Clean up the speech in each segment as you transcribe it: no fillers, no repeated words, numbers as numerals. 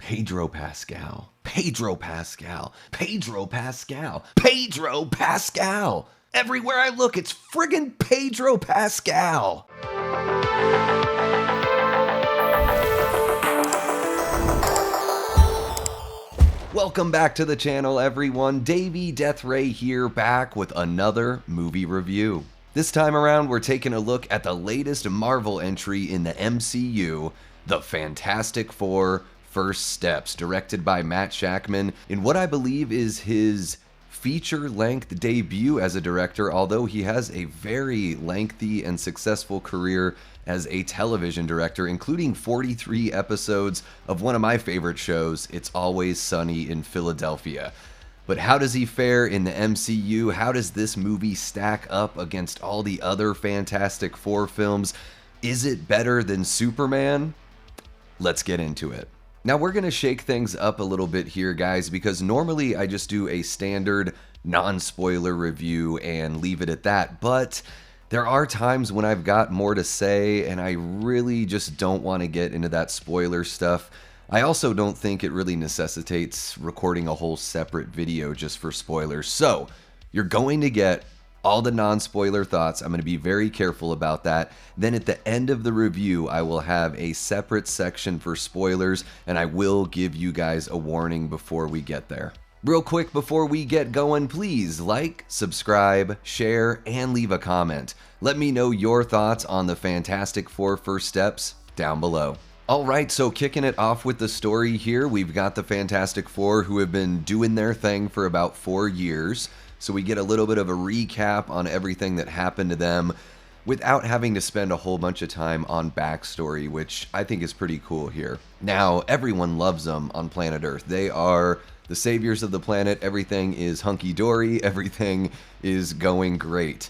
Pedro Pascal. Pedro Pascal. Pedro Pascal. Pedro Pascal. Everywhere I look, it's friggin' Pedro Pascal. Welcome back to the channel, everyone. Davey Deathray here, back with another movie review. This time around, we're taking a look at the latest Marvel entry in the MCU, The Fantastic Four: First Steps, directed by Matt Shakman in what I believe is his feature-length debut as a director, although he has a very lengthy and successful career as a television director, including 43 episodes of one of my favorite shows, It's Always Sunny in Philadelphia. But how does he fare in the MCU? How does this movie stack up against all the other Fantastic Four films? Is it better than Superman? Let's get into it. Now we're going to shake things up a little bit here, guys, because normally I just do a standard non-spoiler review and leave it at that, but there are times when I've got more to say and I really just don't want to get into that spoiler stuff. I also don't think it really necessitates recording a whole separate video just for spoilers. So you're going to get all the non-spoiler thoughts. I'm going to be very careful about that. Then at the end of the review, I will have a separate section for spoilers, and I will give you guys a warning before we get there. Real quick before we get going, please like, subscribe, share, and leave a comment. Let me know your thoughts on the Fantastic Four: First Steps down below. Alright, so kicking it off with the story here, we've got the Fantastic Four who have been doing their thing for about 4 years. So we get a little bit of a recap on everything that happened to them without having to spend a whole bunch of time on backstory, which I think is pretty cool here. Now, everyone loves them on planet Earth. They are the saviors of the planet. Everything is hunky-dory. Everything is going great.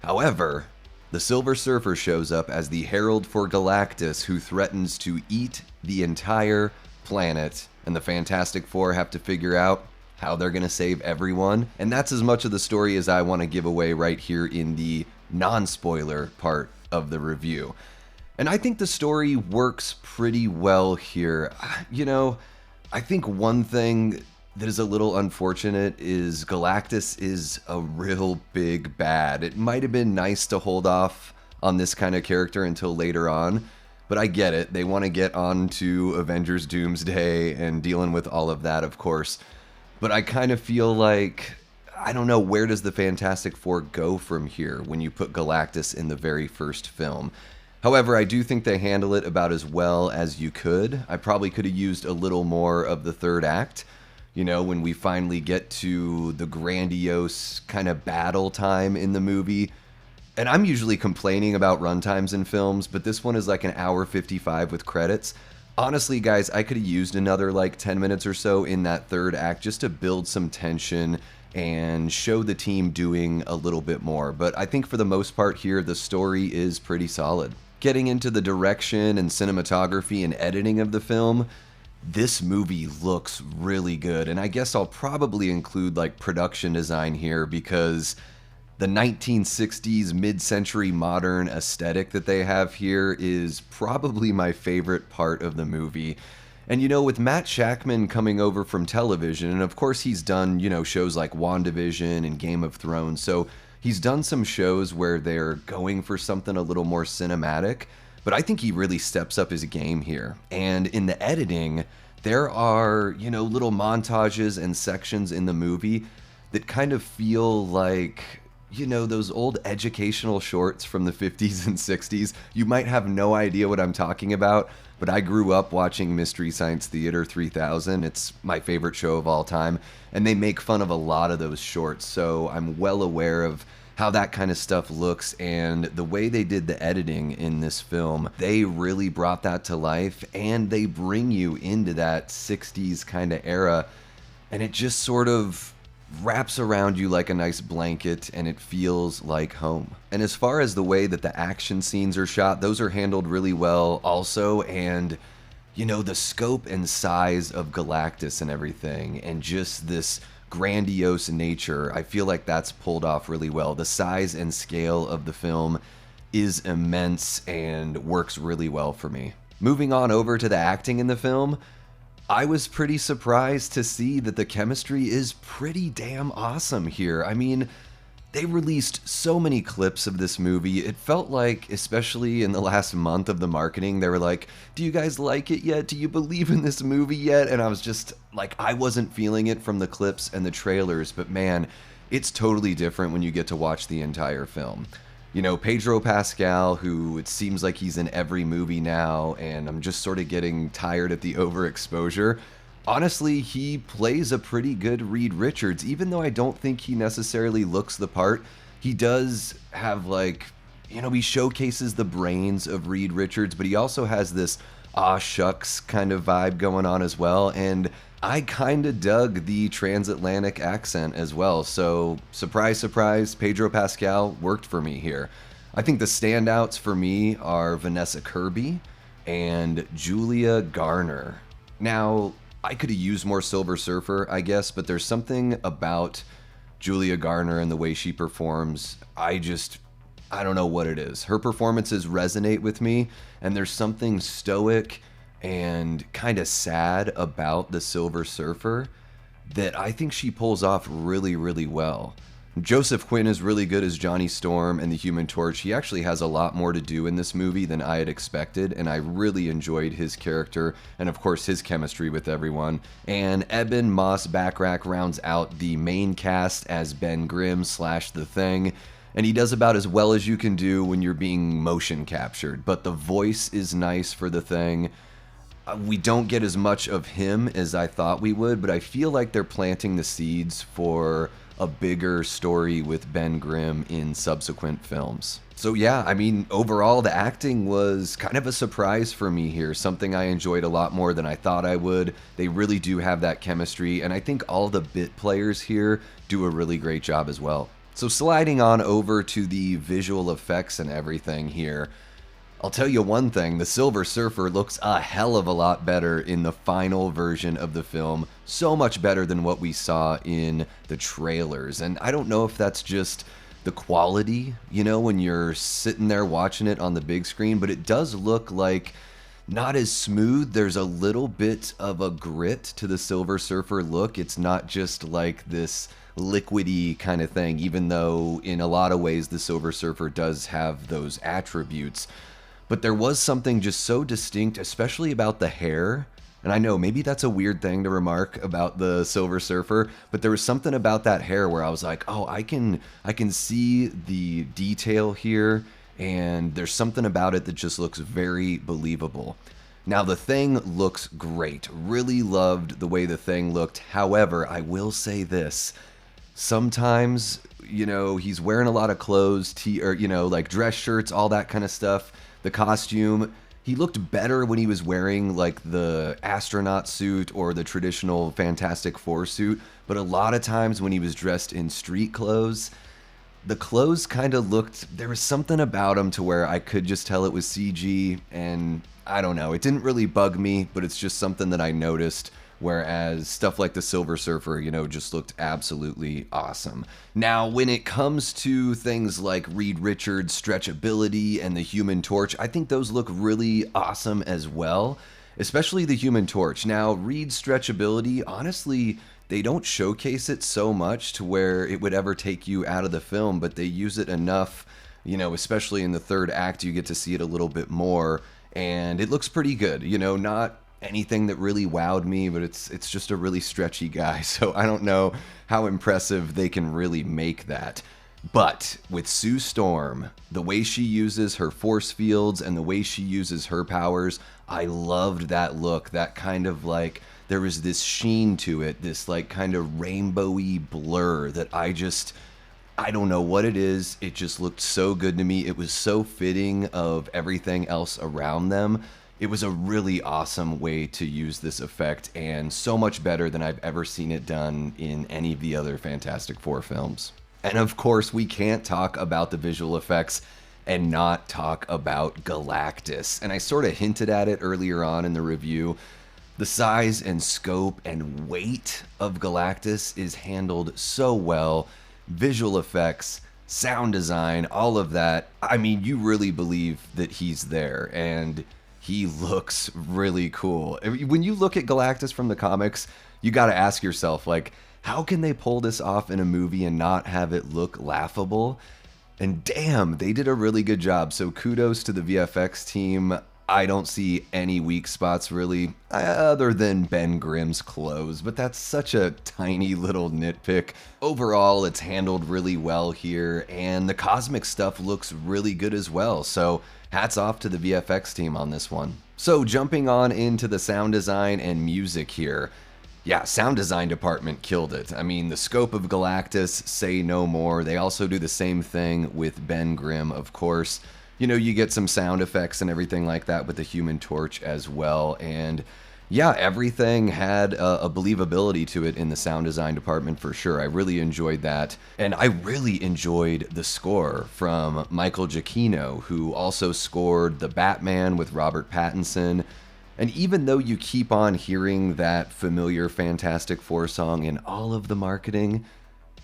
However, the Silver Surfer shows up as the herald for Galactus, who threatens to eat the entire planet, and the Fantastic Four have to figure out how they're going to save everyone. And that's as much of the story as I want to give away right here in the non-spoiler part of the review. And I think the story works pretty well here. You know, I think one thing that is a little unfortunate is Galactus is a real big bad. It might have been nice to hold off on this kind of character until later on, but I get it. They want to get on to Avengers Doomsday and dealing with all of that, of course. But I kind of feel like, I don't know, where does the Fantastic Four go from here when you put Galactus in the very first film? However, I do think they handle it about as well as you could. I probably could have used a little more of the third act, you know, when we finally get to the grandiose kind of battle time in the movie. And I'm usually complaining about runtimes in films, but this one is like an hour 55 with credits. Honestly, guys, I could have used another like 10 minutes or so in that third act just to build some tension and show the team doing a little bit more. But I think for the most part here, the story is pretty solid. Getting into the direction and cinematography and editing of the film, this movie looks really good. And I guess I'll probably include like production design here because the 1960s mid-century modern aesthetic that they have here is probably my favorite part of the movie. And you know, with Matt Shakman coming over from television, and of course he's done, you know, shows like WandaVision and Game of Thrones, so he's done some shows where they're going for something a little more cinematic, but I think he really steps up his game here. And in the editing, there are, you know, little montages and sections in the movie that kind of feel like, you know, those old educational shorts from the 50s and 60s. You might have no idea what I'm talking about, but I grew up watching Mystery Science Theater 3000. It's my favorite show of all time, and they make fun of a lot of those shorts, so I'm well aware of how that kind of stuff looks, and the way they did the editing in this film, they really brought that to life, and they bring you into that 60s kind of era, and it just sort of wraps around you like a nice blanket, and it feels like home. And as far as the way that the action scenes are shot, those are handled really well also, and you know, the scope and size of Galactus and everything, and just this grandiose nature, I feel like that's pulled off really well. The size and scale of the film is immense and works really well for me. Moving on over to the acting in the film, I was pretty surprised to see that the chemistry is pretty damn awesome here. I mean, they released so many clips of this movie. It felt like, especially in the last month of the marketing, they were like, do you guys like it yet? Do you believe in this movie yet? And I was just like, I wasn't feeling it from the clips and the trailers, but man, it's totally different when you get to watch the entire film. You know, Pedro Pascal, who it seems like he's in every movie now, and I'm just sort of getting tired at the overexposure. Honestly, he plays a pretty good Reed Richards, even though I don't think he necessarily looks the part. He does have, like, you know, he showcases the brains of Reed Richards, but he also has this aw shucks kind of vibe going on as well. And I kind of dug the transatlantic accent as well. So, surprise, surprise, Pedro Pascal worked for me here. I think the standouts for me are Vanessa Kirby and Julia Garner. Now, I could have used more Silver Surfer, I guess, but there's something about Julia Garner and the way she performs. I don't know what it is. Her performances resonate with me, and there's something stoic and kind of sad about the Silver Surfer that I think she pulls off really, really well. Joseph Quinn is really good as Johnny Storm and the Human Torch. He actually has a lot more to do in this movie than I had expected, and I really enjoyed his character and, of course, his chemistry with everyone. And Eben Moss-Bachrach rounds out the main cast as Ben Grimm / The Thing, and he does about as well as you can do when you're being motion captured, but the voice is nice for The Thing. We don't get as much of him as I thought we would, but I feel like they're planting the seeds for a bigger story with Ben Grimm in subsequent films. So yeah, I mean, overall, the acting was kind of a surprise for me here, something I enjoyed a lot more than I thought I would. They really do have that chemistry, and I think all the bit players here do a really great job as well. So sliding on over to the visual effects and everything here, I'll tell you one thing, the Silver Surfer looks a hell of a lot better in the final version of the film. So much better than what we saw in the trailers. And I don't know if that's just the quality, you know, when you're sitting there watching it on the big screen, but it does look like not as smooth. There's a little bit of a grit to the Silver Surfer look. It's not just like this liquidy kind of thing, even though in a lot of ways the Silver Surfer does have those attributes. But there was something just so distinct, especially about the hair. And I know maybe that's a weird thing to remark about the Silver Surfer, but there was something about that hair where I was like, oh, I can see the detail here, and there's something about it that just looks very believable. Now, the Thing looks great. Really loved the way the Thing looked. However, I will say this. Sometimes, you know, he's wearing a lot of clothes, or, you know, like dress shirts, all that kind of stuff. The costume, he looked better when he was wearing like the astronaut suit or the traditional Fantastic Four suit, but a lot of times when he was dressed in street clothes, the clothes kind of looked, there was something about him to where I could just tell it was CG, and I don't know, it didn't really bug me, but it's just something that I noticed. Whereas stuff like the Silver Surfer, you know, just looked absolutely awesome. Now, when it comes to things like Reed Richards' stretchability and the Human Torch, I think those look really awesome as well, especially the Human Torch. Now, Reed's stretchability, honestly, they don't showcase it so much to where it would ever take you out of the film, but they use it enough, you know, especially in the third act, you get to see it a little bit more, and it looks pretty good, you know, not anything that really wowed me, but it's just a really stretchy guy, so I don't know how impressive they can really make that. But with Sue Storm, the way she uses her force fields and the way she uses her powers, I loved that look. That kind of like, there was this sheen to it, this like kind of rainbowy blur that I don't know what it is. It just looked so good to me. It was so fitting of everything else around them. It was a really awesome way to use this effect, and so much better than I've ever seen it done in any of the other Fantastic Four films. And of course, we can't talk about the visual effects and not talk about Galactus. And I sort of hinted at it earlier on in the review. The size and scope and weight of Galactus is handled so well. Visual effects, sound design, all of that. I mean, you really believe that he's there, and he looks really cool. When you look at Galactus from the comics, you got to ask yourself, like, how can they pull this off in a movie and not have it look laughable? And damn, they did a really good job. So kudos to the VFX team. I don't see any weak spots really, other than Ben Grimm's clothes, but that's such a tiny little nitpick. Overall, it's handled really well here, and the cosmic stuff looks really good as well. So hats off to the VFX team on this one. So jumping on into the sound design and music here. Yeah, sound design department killed it. I mean, the scope of Galactus, say no more. They also do the same thing with Ben Grimm, of course. You know, you get some sound effects and everything like that with the Human Torch as well. And yeah, everything had a believability to it in the sound design department for sure. I really enjoyed that. And I really enjoyed the score from Michael Giacchino, who also scored The Batman with Robert Pattinson. And even though you keep on hearing that familiar Fantastic Four song in all of the marketing,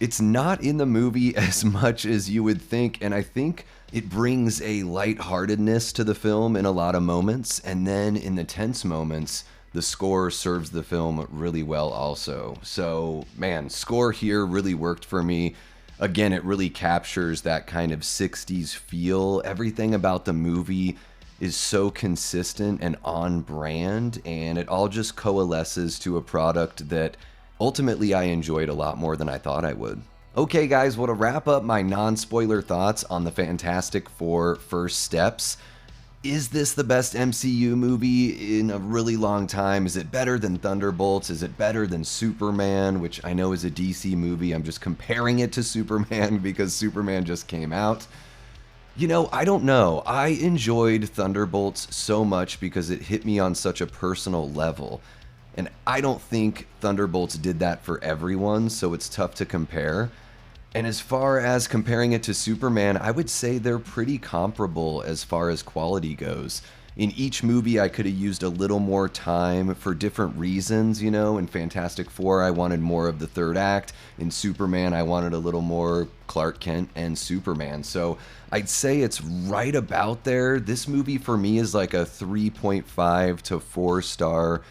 it's not in the movie as much as you would think, and I think it brings a lightheartedness to the film in a lot of moments, and then in the tense moments, the score serves the film really well also. So, man, score here really worked for me. Again, it really captures that kind of 60s feel. Everything about the movie is so consistent and on brand, and it all just coalesces to a product that ultimately I enjoyed a lot more than I thought I would. Okay guys, well, to wrap up my non-spoiler thoughts on the Fantastic Four First Steps, is this the best MCU movie in a really long time? Is it better than Thunderbolts? Is it better than Superman, which I know is a DC movie? I'm just comparing it to Superman because Superman just came out. You know, I don't know. I enjoyed Thunderbolts so much because it hit me on such a personal level. And I don't think Thunderbolts did that for everyone, so it's tough to compare. And as far as comparing it to Superman, I would say they're pretty comparable as far as quality goes. In each movie, I could have used a little more time for different reasons, you know. In Fantastic Four, I wanted more of the third act. In Superman, I wanted a little more Clark Kent and Superman. So I'd say it's right about there. This movie for me is like a 3.5 to 4-star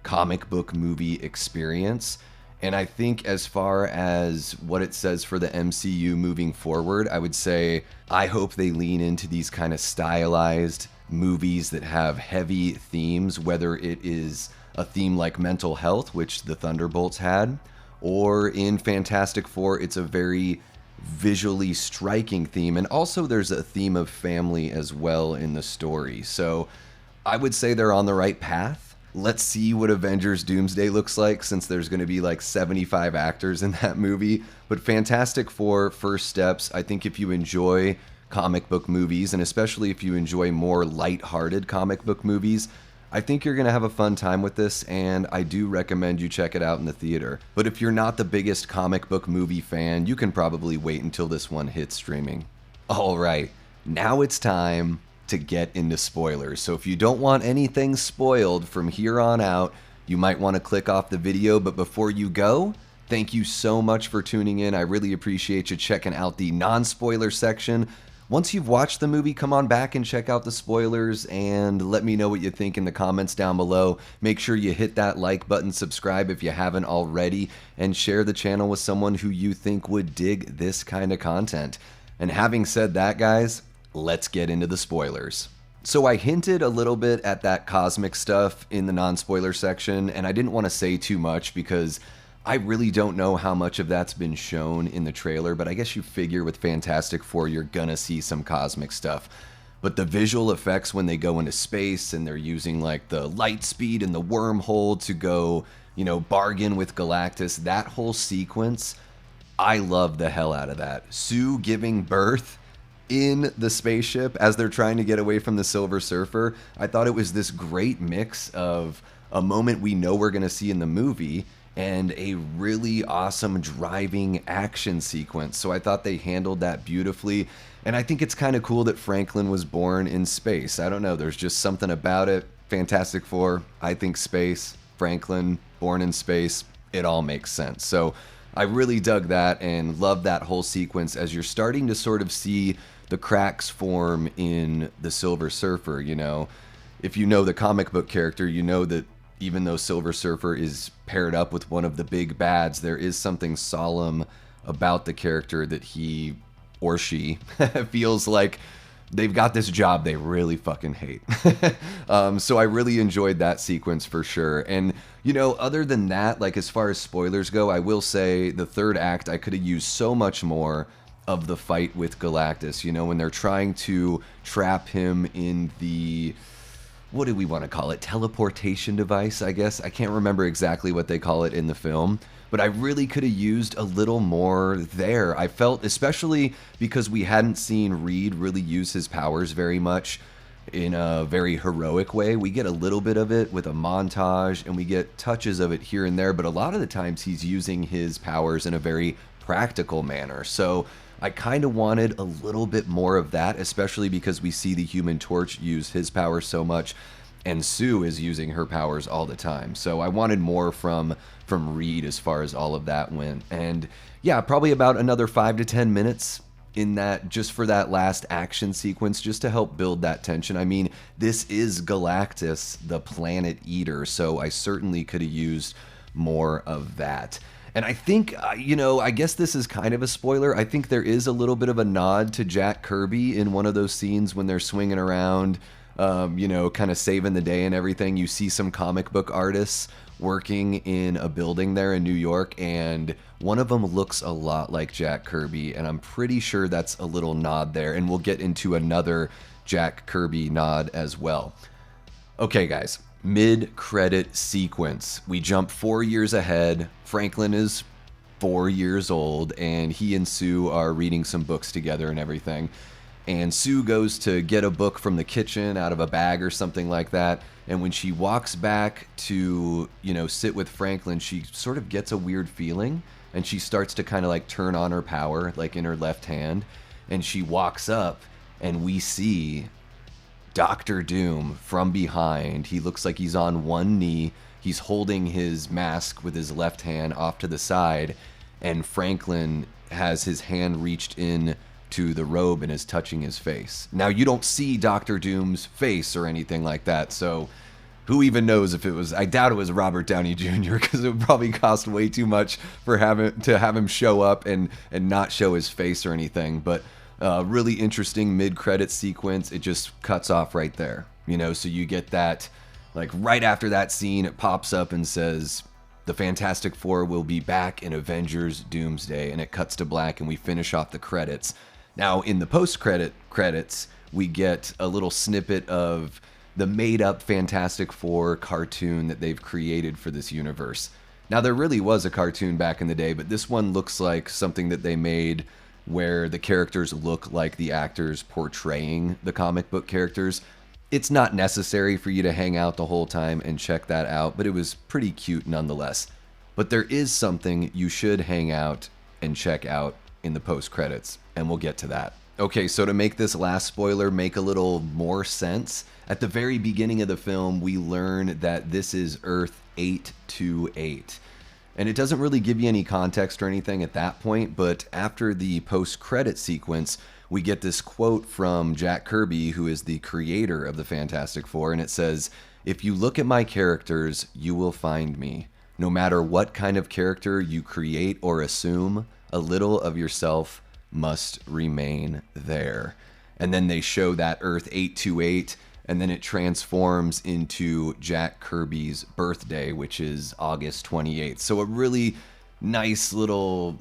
comic book movie experience. And I think as far as what it says for the MCU moving forward, I would say I hope they lean into these kind of stylized movies that have heavy themes, whether it is a theme like mental health, which the Thunderbolts had, or in Fantastic Four, it's a very visually striking theme. And also there's a theme of family as well in the story. So I would say they're on the right path. Let's see what Avengers Doomsday looks like, since there's going to be like 75 actors in that movie. But Fantastic Four First Steps, I think if you enjoy comic book movies, and especially if you enjoy more light-hearted comic book movies, I think you're going to have a fun time with this, and I do recommend you check it out in the theater. But if you're not the biggest comic book movie fan, you can probably wait until this one hits streaming. Alright, now it's time to get into spoilers. So if you don't want anything spoiled from here on out, you might want to click off the video, but before you go, thank you so much for tuning in. I really appreciate you checking out the non-spoiler section. Once you've watched the movie, come on back and check out the spoilers and let me know what you think in the comments down below. Make sure you hit that like button, subscribe if you haven't already, and share the channel with someone who you think would dig this kind of content. And having said that, guys, let's get into the spoilers. So I hinted a little bit at that cosmic stuff in the non-spoiler section, and I didn't want to say too much because I really don't know how much of that's been shown in the trailer, but I guess you figure with Fantastic Four you're gonna see some cosmic stuff. But the visual effects when they go into space and they're using like the light speed and the wormhole to go, you know, bargain with Galactus, that whole sequence, I love the hell out of that. Sue giving birth in the spaceship as they're trying to get away from the Silver Surfer, I thought it was this great mix of a moment we know we're gonna see in the movie and a really awesome driving action sequence. So I thought they handled that beautifully. And I think it's kind of cool that Franklin was born in space. I don't know, there's just something about it. Fantastic Four, I think space, Franklin, born in space, it all makes sense. So I really dug that and love that whole sequence as you're starting to sort of see the cracks form in the Silver Surfer, you know. if you know the comic book character, you know that even though Silver Surfer is paired up with one of the big bads, there is something solemn about the character that he or she feels like they've got this job they really fucking hate. So I really enjoyed that sequence for sure. And, you know, other than that, like as far as spoilers go, I will say the third act, I could have used so much more of the fight with Galactus, you know, when they're trying to trap him in the, what do we want to call it? Teleportation device, I guess. I can't remember exactly what they call it in the film, but I really could have used a little more there. I felt, especially because we hadn't seen Reed really use his powers very much in a very heroic way. We get a little bit of it with a montage, and we get touches of it here and there, but a lot of the times he's using his powers in a very practical manner. So I kind of wanted a little bit more of that, especially because we see the Human Torch use his powers so much, and Sue is using her powers all the time. So I wanted more from Reed as far as all of that went. And yeah, probably about another 5 to 10 minutes in that, just for that last action sequence, just to help build that tension. I mean, this is Galactus, the Planet Eater, so I certainly could have used more of that. And I think, you know, I guess this is kind of a spoiler. I think there is a little bit of a nod to Jack Kirby in one of those scenes when they're swinging around, you know, kind of saving the day and everything. You see some comic book artists working in a building there in New York, and one of them looks a lot like Jack Kirby, and I'm pretty sure that's a little nod there, and we'll get into another Jack Kirby nod as well. Okay, guys. Mid-credit sequence. We jump 4 years ahead. Franklin is 4 years old, and he and Sue are reading some books together and everything. And Sue goes to get a book from the kitchen out of a bag or something like that. And when she walks back to, you know, sit with Franklin, she sort of gets a weird feeling, and she starts to kind of like turn on her power, like in her left hand. And she walks up, and we see Doctor Doom from behind. He looks like he's on one knee. He's holding his mask with his left hand off to the side, and Franklin has his hand reached in to the robe and is touching his face. Now, you don't see Doctor Doom's face or anything like that, so who even knows if it was, I doubt it was Robert Downey Jr., because it would probably cost way too much for have him show up and not show his face or anything. But really interesting mid-credit sequence. It just cuts off right there, you know, so you get that, like right after that scene, it pops up and says, the Fantastic Four will be back in Avengers Doomsday, and it cuts to black, and we finish off the credits. Now, in the post-credits, we get a little snippet of the made-up Fantastic Four cartoon that they've created for this universe. Now, there really was a cartoon back in the day, but this one looks like something that they made where the characters look like the actors portraying the comic book characters. It's not necessary for you to hang out the whole time and check that out, but it was pretty cute nonetheless. But there is something you should hang out and check out in the post-credits, and we'll get to that. Okay, so to make this last spoiler make a little more sense, at the very beginning of the film, we learn that this is Earth 828. And it doesn't really give you any context or anything at that point, but after the post-credit sequence, we get this quote from Jack Kirby, who is the creator of the Fantastic Four, and it says, "If you look at my characters, you will find me. No matter what kind of character you create or assume, a little of yourself must remain there." And then they show that Earth 828, and then it transforms into Jack Kirby's birthday, which is August 28th. So a really nice little,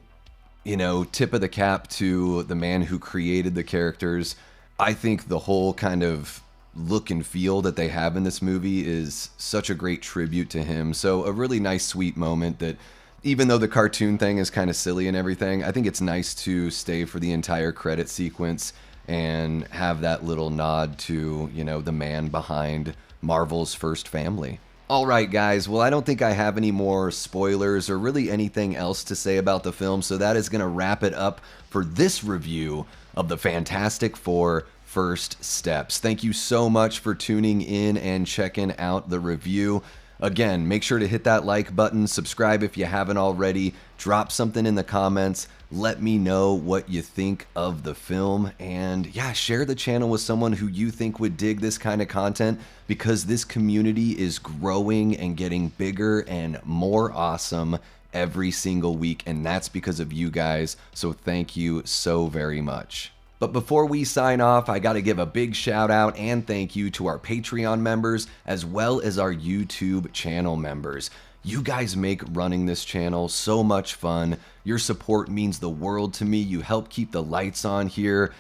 you know, tip of the cap to the man who created the characters. I think the whole kind of look and feel that they have in this movie is such a great tribute to him. So a really nice, sweet moment that, even though the cartoon thing is kind of silly and everything, I think it's nice to stay for the entire credit sequence and have that little nod to, you know, the man behind Marvel's first family. All right, guys. Well, I don't think I have any more spoilers or really anything else to say about the film, so that is going to wrap it up for this review of the Fantastic Four First Steps. Thank you so much for tuning in and checking out the review. Again, make sure to hit that like button, subscribe if you haven't already, drop something in the comments, let me know what you think of the film, and yeah, share the channel with someone who you think would dig this kind of content, because this community is growing and getting bigger and more awesome every single week, and that's because of you guys, so thank you so very much. But before we sign off, I gotta give a big shout out and thank you to our Patreon members as well as our YouTube channel members. You guys make running this channel so much fun. Your support means the world to me. You help keep the lights on here.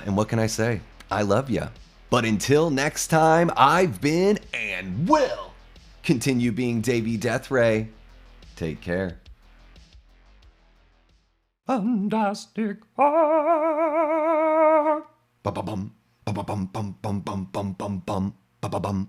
And what can I say? I love ya. But until next time, I've been and will continue being Davey Deathray. Take care. Fantastic Four. Ba-ba-bum, ba-ba-bum, bum, bum, bum, bum, bum, bum, ba-ba-bum.